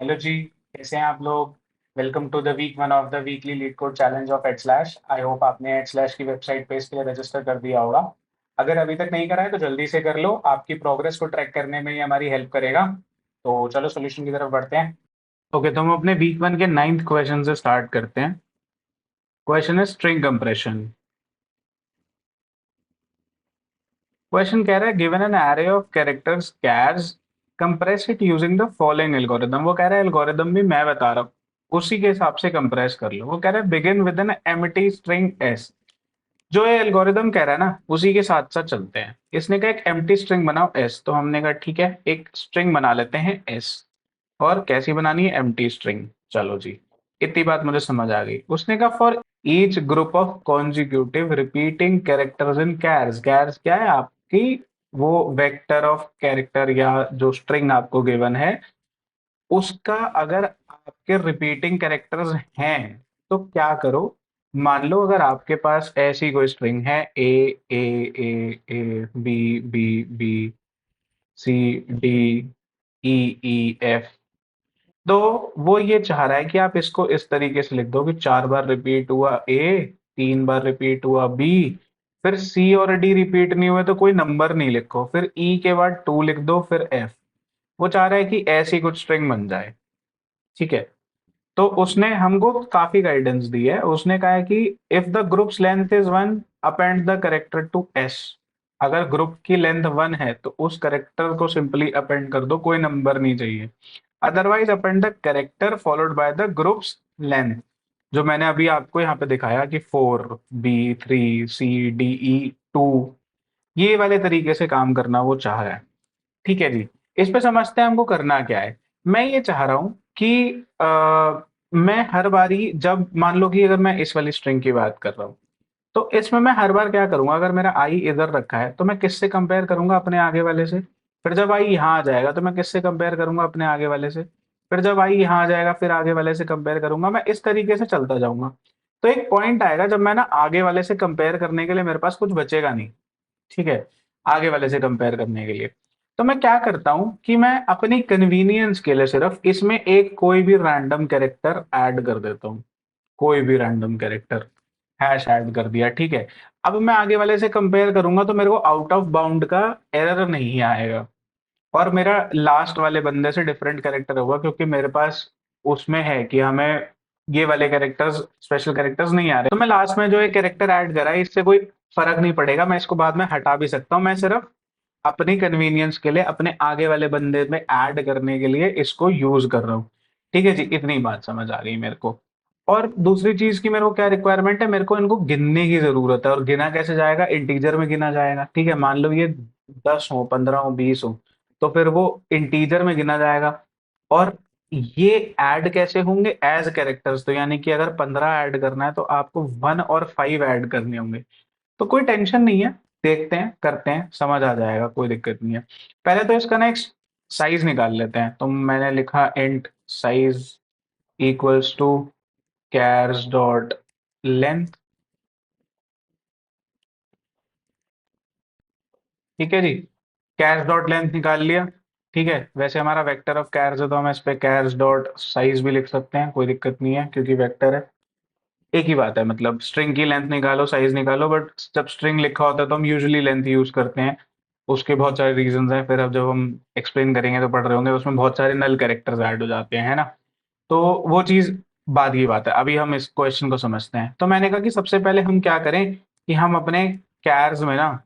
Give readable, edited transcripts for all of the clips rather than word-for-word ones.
Hello जी, कैसे हैं आप लोग। Welcome to the week one of the weekly LeetCode challenge of at slash. I hope आपने at slash की website पे इसके लिए रजिस्टर कर दिया होगा। अगर अभी तक नहीं करा है तो जल्दी से कर लो, आपकी प्रोग्रेस को ट्रैक करने में ये हमारी हेल्प करेगा। तो चलो सोल्यूशन की तरफ बढ़ते हैं। ओके, तो हम अपने वीक वन के 9th क्वेश्चन से स्टार्ट करते हैं। क्वेश्चन है स्ट्रिंग कंप्रेशन। क्वेश्चन कह रहा है given an array of characters cares compress it using the following algorithm. वो कह रहा है एल्गोरिदम भी मैं बता रहा हूँ, उसी के हिसाब से कंप्रेस कर लो। वो कह रहा है begin with an empty string S. जो ये एल्गोरिदम कह रहा है ना, उसी के साथ साथ चलते हैं। इसने कहा एक एम्प्टी स्ट्रिंग बनाओ एस, तो हमने कहा ठीक है, एक स्ट्रिंग बना लेते हैं एस। और कैसी बनानी है? Empty string. चलो जी, इतनी बात मुझे समझ आ गई। उसने कहा for each group of consecutive repeating characters in cares. Cares क्या है? आपकी वो वेक्टर ऑफ कैरेक्टर या जो स्ट्रिंग आपको गिवन है, उसका अगर आपके रिपीटिंग कैरेक्टर्स हैं तो क्या करो। मान लो अगर आपके पास ऐसी कोई स्ट्रिंग है A A A B B B C D E E F, तो वो ये चाह रहा है कि आप इसको इस तरीके से लिख दो कि 4 बार रिपीट हुआ ए, 3 बार रिपीट हुआ बी, फिर सी और डी रिपीट नहीं हुए तो कोई नंबर नहीं लिखो, फिर ई के बाद 2 लिख दो, फिर एफ। वो चाह रहा है कि ऐसी कुछ स्ट्रिंग बन जाए। ठीक है, तो उसने हमको काफी गाइडेंस दी है। उसने कहा है कि if the groups length is 1, append the character to S. अगर ग्रुप की लेंथ 1 है तो उस करेक्टर को सिंपली अपेंड कर दो, कोई नंबर नहीं चाहिए। Otherwise append the character followed by the groups length. जो मैंने अभी आपको यहाँ पे दिखाया कि 4 B 3 C D E 2, ये वाले तरीके से काम करना वो चाह रहा है। ठीक है जी, इस पे समझते हैं हमको करना क्या है। मैं ये चाह रहा हूं कि मैं हर बारी, जब मान लो कि अगर मैं इस वाली स्ट्रिंग की बात कर रहा हूँ, तो इसमें मैं हर बार क्या करूंगा, अगर मेरा आई इधर रखा है तो मैं किससे कंपेयर करूंगा? अपने आगे वाले से। फिर जब आई यहाँ आ जाएगा तो मैं किससे कंपेयर करूंगा? अपने आगे वाले से। फिर जब आई यहाँ आ जाएगा फिर आगे वाले से कंपेयर करूंगा। मैं इस तरीके से चलता जाऊंगा। तो एक पॉइंट आएगा जब मैं ना आगे वाले से कंपेयर करने के लिए मेरे पास कुछ बचेगा नहीं। ठीक है, आगे वाले से कंपेयर करने के लिए। तो मैं क्या करता हूं कि मैं अपनी कन्वीनियंस के लिए सिर्फ इसमें एक कोई भी रैंडम कैरेक्टर ऐड कर देता हूँ। कोई भी रैंडम कैरेक्टर हैश ऐड कर दिया। ठीक है, अब मैं आगे वाले से कंपेयर करूंगा तो मेरे को आउट ऑफ बाउंड का एरर नहीं आएगा, और मेरा लास्ट वाले बंदे से डिफरेंट कैरेक्टर होगा, क्योंकि मेरे पास उसमें है कि हमें ये वाले कैरेक्टर्स, स्पेशल कैरेक्टर्स नहीं आ रहे। तो मैं लास्ट में जो एक कैरेक्टर ऐड करा है इससे कोई फर्क नहीं पड़ेगा, मैं इसको बाद में हटा भी सकता हूँ। मैं सिर्फ अपनी कन्वीनियंस के लिए अपने आगे वाले बंदे में ऐड करने के लिए इसको यूज कर रहा हूँ। ठीक है जी, इतनी बात समझ आ गई मेरे को। और दूसरी चीज की मेरे को क्या रिक्वायरमेंट है, मेरे को इनको गिनने की जरूरत है। और गिना कैसे जाएगा? इंटीजर में गिना जाएगा। ठीक है, मान लो ये 10 हो, 15 हो, 20 हो, तो फिर वो इंटीजर में गिना जाएगा। और ये ऐड कैसे होंगे? As characters. तो यानी कि अगर 15 ऐड करना है तो आपको 1 और 5 ऐड करने होंगे। तो कोई टेंशन नहीं है, देखते हैं, करते हैं, समझ आ जाएगा, कोई दिक्कत नहीं है। पहले तो इसका ना एक साइज निकाल लेते हैं। तो मैंने लिखा int size equals to chars dot length. ठीक है जी, कैर्स डॉट लेंथ निकाल लिया। ठीक है, वैसे हमारा वेक्टर ऑफ कैर्स है तो हम इस पे कैर्स डॉट साइज भी लिख सकते हैं, कोई दिक्कत नहीं है क्योंकि वेक्टर है। एक ही बात है, मतलब स्ट्रिंग की लेंथ निकालो साइज निकालो, बट जब स्ट्रिंग लिखा होता है तो हम यूजुअली लेंथ यूज करते हैं। उसके बहुत सारे रीजंस हैं, फिर अब जब हम एक्सप्लेन करेंगे तो पढ़ रहे होंगे, उसमें बहुत सारे नल कैरेक्टर्स ऐड हो जाते हैं, है ना। तो वो चीज बाद की बात है, अभी हम इस क्वेश्चन को समझते हैं। तो मैंने कहा कि सबसे पहले हम क्या करें कि हम अपने कैर्स में ना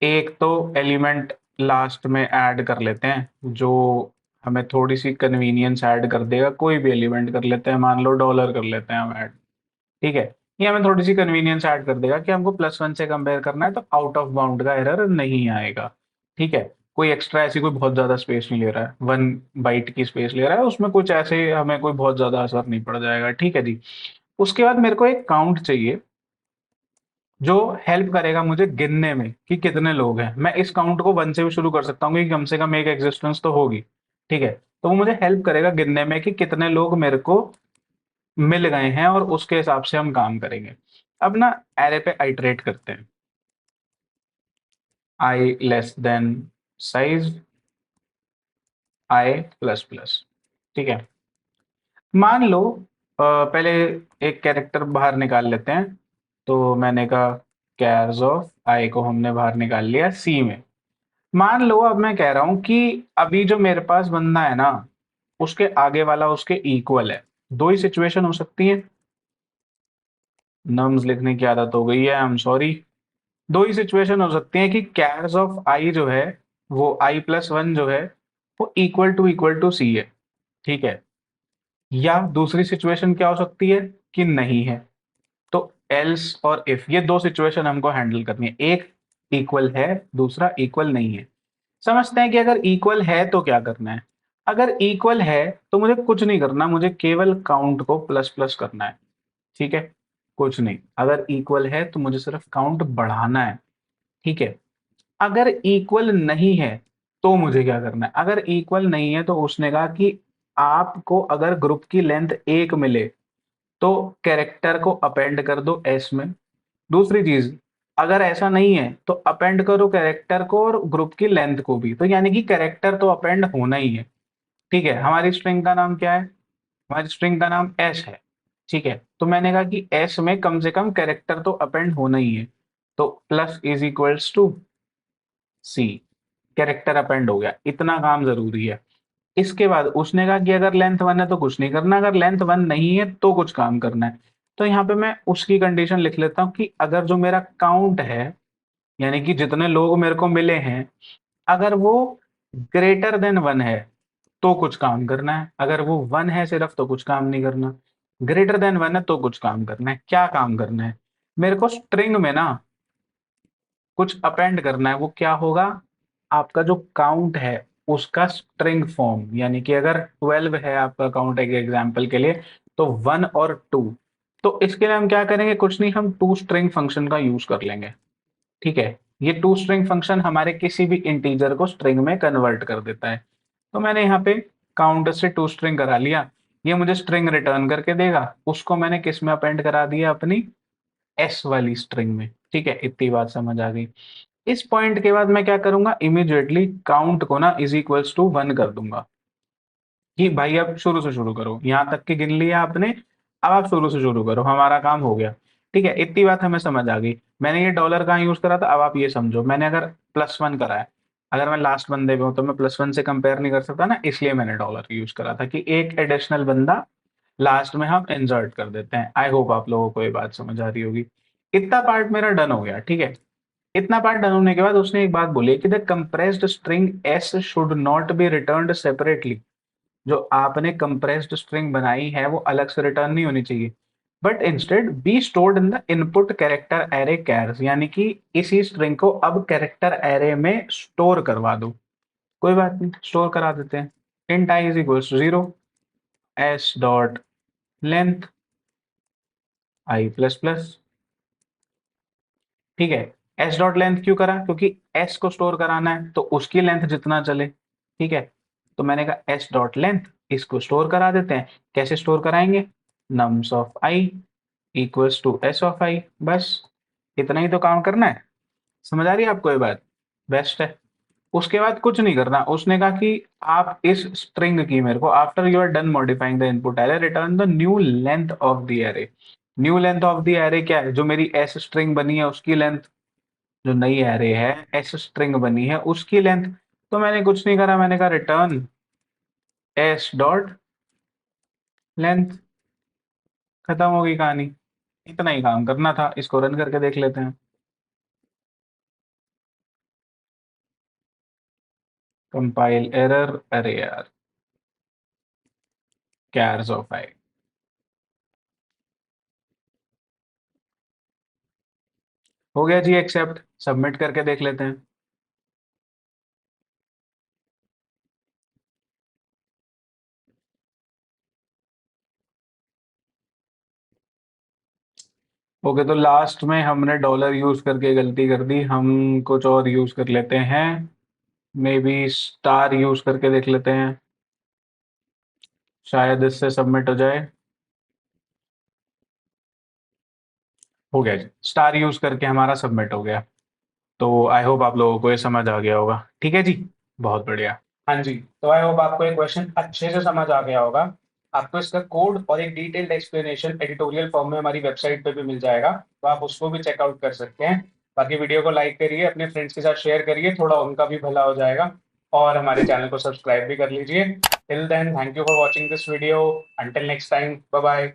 एक तो एलिमेंट लास्ट में ऐड कर लेते हैं, जो हमें थोड़ी सी कन्वीनियंस ऐड कर देगा। कोई भी एलिमेंट कर लेते हैं, मान लो डॉलर कर लेते हैं हम ऐड। ठीक है, ये हमें थोड़ी सी कन्वीनियंस ऐड कर देगा कि हमको +1 से कंपेयर करना है तो आउट ऑफ बाउंड का एरर नहीं आएगा। ठीक है, कोई एक्स्ट्रा ऐसी कोई बहुत ज्यादा स्पेस नहीं ले रहा है, 1 बाइट की स्पेस ले रहा है, उसमें कुछ ऐसे हमें कोई बहुत ज्यादा असर नहीं पड़ जाएगा। ठीक है जी, उसके बाद मेरे को एक काउंट चाहिए जो हेल्प करेगा मुझे गिनने में कि कितने लोग हैं। मैं इस काउंट को 1 से भी शुरू कर सकता हूँ कि कम से कम एक एग्जिस्टेंस तो होगी। ठीक है, तो वो मुझे हेल्प करेगा गिनने में कि कितने लोग मेरे को मिल गए हैं, और उसके हिसाब से हम काम करेंगे। अब ना एरे पे आइटरेट करते हैं। आई लेस देन साइज आई प्लस प्लस। ठीक है। मान लो पहले एक कैरेक्टर बाहर निकाल लेते हैं। तो मैंने कहा कैर्स ऑफ आई को हमने बाहर निकाल लिया सी में। मान लो अब मैं कह रहा हूं कि अभी जो मेरे पास बंदा है ना, उसके आगे वाला उसके इक्वल है। दो ही सिचुएशन हो सकती है। नम्स लिखने की आदत हो गई है, आई एम सॉरी। दो ही सिचुएशन हो सकती है कि कैर्स ऑफ आई जो है, वो i+1 जो है, वो इक्वल टू सी है। ठीक है। या दूसरी सिचुएशन क्या हो सकती है कि नहीं है। तो एल्स और इफ, ये दो सिचुएशन हमको हैंडल करनी है। एक इक्वल है, दूसरा इक्वल नहीं है। समझते हैं कि अगर इक्वल है तो क्या करना है। अगर इक्वल है तो मुझे कुछ नहीं करना, मुझे केवल काउंट को प्लस प्लस करना है। ठीक है। कुछ नहीं, अगर इक्वल है तो मुझे सिर्फ काउंट बढ़ाना है। ठीक है। अगर इक्वल नहीं है तो मुझे क्या करना है। अगर इक्वल नहीं है तो उसने कहा कि आपको अगर ग्रुप की लेंथ एक मिले तो कैरेक्टर को अपेंड कर दो एस में। दूसरी चीज, अगर ऐसा नहीं है तो अपेंड करो कैरेक्टर को और ग्रुप की लेंथ को भी। तो यानी कि कैरेक्टर तो अपेंड होना ही है। ठीक है। हमारी स्ट्रिंग का नाम क्या है? हमारी स्ट्रिंग का नाम एस है। ठीक है। तो मैंने कहा कि एस में कम से कम कैरेक्टर तो अपेंड होना ही है। तो plus is equals to C, character append हो गया। इतना काम जरूरी है। इसके बाद उसने कहा कि अगर लेंथ वन है तो कुछ नहीं करना, अगर लेंथ वन नहीं है तो कुछ काम करना है। तो यहाँ पे मैं उसकी कंडीशन लिख लेता हूँ कि अगर जो मेरा काउंट है, यानी कि जितने लोग मेरे को मिले हैं, अगर वो ग्रेटर देन वन है तो कुछ काम करना है। अगर वो वन है सिर्फ तो कुछ काम नहीं करना। ग्रेटर देन वन है तो कुछ काम करना है। क्या काम करना है? मेरे को स्ट्रिंग में ना कुछ अपेंड करना है। वो क्या होगा? आपका जो काउंट है उसका स्ट्रिंग फॉर्म, यानी कि अगर 12 है आपका काउंट एक एग्जाम्पल के लिए, तो 1 और 2। तो इसके लिए हम क्या करेंगे? कुछ नहीं, हम टू स्ट्रिंग फंक्शन का यूज कर लेंगे। ठीक है। ये टू स्ट्रिंग फंक्शन हमारे किसी भी इंटीजर को स्ट्रिंग में कन्वर्ट कर देता है। तो मैंने यहाँ पे काउंट से टू स्ट्रिंग करा लिया। ये मुझे स्ट्रिंग रिटर्न करके देगा। उसको मैंने किस में अपेंड करा दिया? अपनी एस वाली स्ट्रिंग में। ठीक है। इतनी बात समझ आ गई। इस पॉइंट के बाद मैं क्या करूंगा? इमीडिएटली काउंट को ना इज इक्वल्स टू 1 कर दूंगा कि भाई अब शुरू से शुरू करो। यहां तक के गिन लिया आपने, अब आप शुरू से शुरू करो, हमारा काम हो गया। ठीक है। इतनी बात हमें समझ आ गई। मैंने ये डॉलर कहाँ यूज करा था, अब आप ये समझो। मैंने अगर +1 करा है, अगर मैं लास्ट बंदे पे हूं तो मैं +1 से कंपेयर नहीं कर सकता ना, इसलिए मैंने डॉलर यूज करा था कि एक एडिशनल बंदा लास्ट में हम इंसर्ट कर देते हैं। आई होप आप लोगों को ये बात समझ आ रही होगी। इतना पार्ट मेरा डन हो गया। ठीक है। इतना पार्ट डन होने के बाद उसने एक बात बोली कि the compressed string S should not be returned separately. जो आपने कंप्रेस्ड स्ट्रिंग बनाई है वो अलग से रिटर्न नहीं होनी चाहिए, but instead be stored in the input character array cares, यानी कि इसी स्ट्रिंग को अब कैरेक्टर एरे में स्टोर करवा दो। कोई बात नहीं, स्टोर करा देते हैं। Int I is equals to 0, S dot length i++। ठीक है। एस डॉट लेंथ क्यों करा? क्योंकि एस को स्टोर कराना है तो उसकी लेंथ जितना चले। ठीक है। तो मैंने कहा एस डॉट लेंथ, इसको स्टोर करा देते हैं। कैसे स्टोर कराएंगे? Nums of I equals to S of I. बस इतना ही तो काम करना है। समझ आ रही है आपको ये बात? बेस्ट है। उसके बाद कुछ नहीं करना। उसने कहा कि आप इस स्ट्रिंग की मेरे को after you are done modifying the input array return the new length of the array. New length of the array क्या है? जो मेरी एस स्ट्रिंग बनी है उसकी लेंथ। जो नई एरे है, एस स्ट्रिंग बनी है, उसकी लेंथ। तो मैंने कुछ नहीं करा, मैंने कहा रिटर्न एस डॉट लेंथ। खत्म हो गई कहानी। इतना ही काम करना था। इसको रन करके देख लेते हैं। कंपाइल एरर, अरे यार, कैर्स ऑफ आई। हो गया जी एक्सेप्ट। सबमिट करके देख लेते हैं। ओके, तो लास्ट में हमने डॉलर यूज करके गलती कर दी। हम कुछ और यूज कर लेते हैं। मे बी स्टार यूज करके देख लेते हैं, शायद इससे सबमिट हो जाए। हो गया जी, स्टार यूज करके हमारा सबमिट हो गया। तो आई होप आप लोगों को ये समझ आ गया होगा। ठीक है जी, बहुत बढ़िया। हाँ जी, तो आई होप आपको ये क्वेश्चन अच्छे से समझ आ गया होगा। आपको इसका कोड और एक डिटेल्ड एक्सप्लेनेशन एडिटोरियल फॉर्म में हमारी वेबसाइट पे भी मिल जाएगा, तो आप उसको भी चेकआउट कर सकते हैं। बाकी वीडियो को लाइक करिए, अपने फ्रेंड्स के साथ शेयर करिए, थोड़ा उनका भी भला हो जाएगा, और हमारे चैनल को सब्सक्राइब भी कर लीजिए। Till then, thank you for watching this video. Until next time, bye bye.